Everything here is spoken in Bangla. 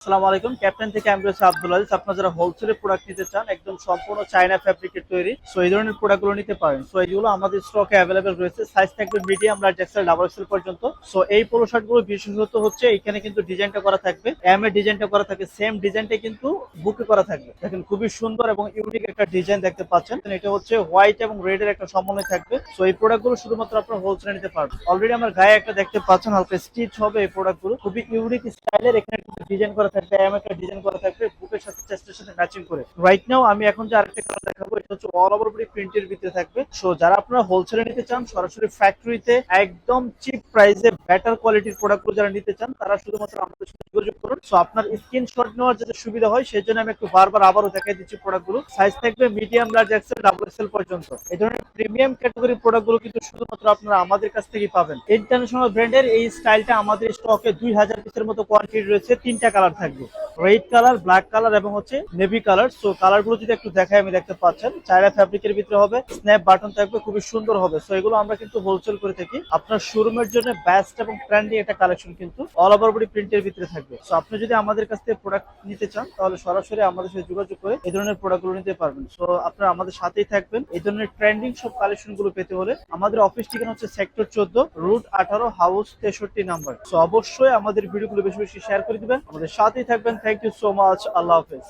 আসসালামু আলাইকুম। ক্যাপ্টেন থেকে আমি রয়েছে আব্দুল আজিজ। আপনারা যারা হোলসেলের প্রোডাক্ট নিতে চান, একদম সম্পূর্ণ চায়না ফ্যাব্রিকের তৈরি, সো এই ধরনের প্রোডাক্টগুলো নিতে পারেন। সো এইগুলো আমাদের স্টকে অ্যাভেলেবেল রয়েছে। সাইজ থাকবে medium, large, XL, double XL পর্যন্ত। সো এই পোলো শার্টগুলো বিশেষত হচ্ছে এখানে কিন্তু ডিজাইনটা করা থাকবে, এম এর ডিজাইনটা করা থাকে, সেম ডিজাইনটা কিন্তু বুকে করা থাকবে। দেখেন খুবই সুন্দর এবং ইউনিক একটা ডিজাইন দেখতে পাচ্ছেন। এটা হচ্ছে হোয়াইট এবং রেড এর একটা সমন্বয় থাকবে। সো এই প্রোডাক্টগুলো শুধুমাত্র আপনারা হোলসেলে নিতে পারবেন। অলরেডি আমার গায়ে একটা দেখতে পাচ্ছেন, হালকা স্টিচ হবে এই প্রোডাক্টগুলো, খুবই ইউনিক স্টাইলের। এখানে ডিজাইন করা থাকবে, এম একটা ডিজাইন করা থাকবে বুকের সাথে, চেস্টের সাথে ম্যাচিং করে। রাইট নাও আমি এখন যে আরেকটা কালার দেখাবো, এটা হচ্ছে অল ওভার বডি প্রিন্টের ভিতরে থাকবে। সো যারা আপনারা হোলসেলে নিতে চান, সরাসরি ফ্যাক্টরিতে একদম চিপ প্রাইসে বেটার কোয়ালিটির প্রোডাক্টগুলো যারা নিতে চান, তারা শুধুমাত্র আমাদের সাথে যোগাযোগ করুন। সো আপনার স্ক্রিনশট নেওয়ার যাতে সুবিধা হয়, সেই জন্য আমি একটু বারবার আবারও দেখাই দিচ্ছি প্রোডাক্টগুলো। সাইজ থাকবে medium, large, XL, double XL পর্যন্ত। এই ধরনের প্রিমিয়াম ক্যাটাগরি প্রোডাক্টগুলো কিন্তু শুধুমাত্র আপনারা আমাদের কাছ থেকেই পাবেন। ইন্টারন্যাশনাল ব্র্যান্ডের এই স্টাইলটা আমাদের স্টকে 2000 পিসের মতো কোয়ান্টিটি রয়েছে। 3টা কালার থাকবে, রেড কালার, ব্ল্যাক কালার এবং হচ্ছে নেভি কালার। সো কালার গুলো যদি একটু দেখাই, আমি দেখতে পাচ্ছেন চায়না ফ্যাব্রিকের ভিতরে হবে, স্ন্যাপ বাটন থাকবে, খুবই সুন্দর হবে। সো এগুলো আমরা কিন্তু হোলসেল করে থাকি। আপনার শোরুমের জন্য বেস্ট এবং ট্রেন্ডি একটা কালেকশন কিন্তু অল ওভার বডি প্রিন্টের ভিতরে থাকবে। সো আপনি যদি আমাদের কাছ থেকে প্রোডাক্ট নিতে চান, তাহলে সরাসরি আমাদের সাথে যোগাযোগ করে এই ধরনের প্রোডাক্ট গুলো নিতে পারবেন। সো আপনারা আমাদের সাথেই থাকবেন। এই ধরনের ট্রেন্ডিং সব কালেকশন গুলো পেতে হলে আমাদের অফিস ঠিকানা হচ্ছে sector 14, route 18, house 63 number. So অবশ্যই আমাদের ভিডিওগুলো বেশি বেশি শেয়ার করে দিবেন, আমাদের সাথেই থাকবেন। Thank you so much. আল্লাহ হাফেজ।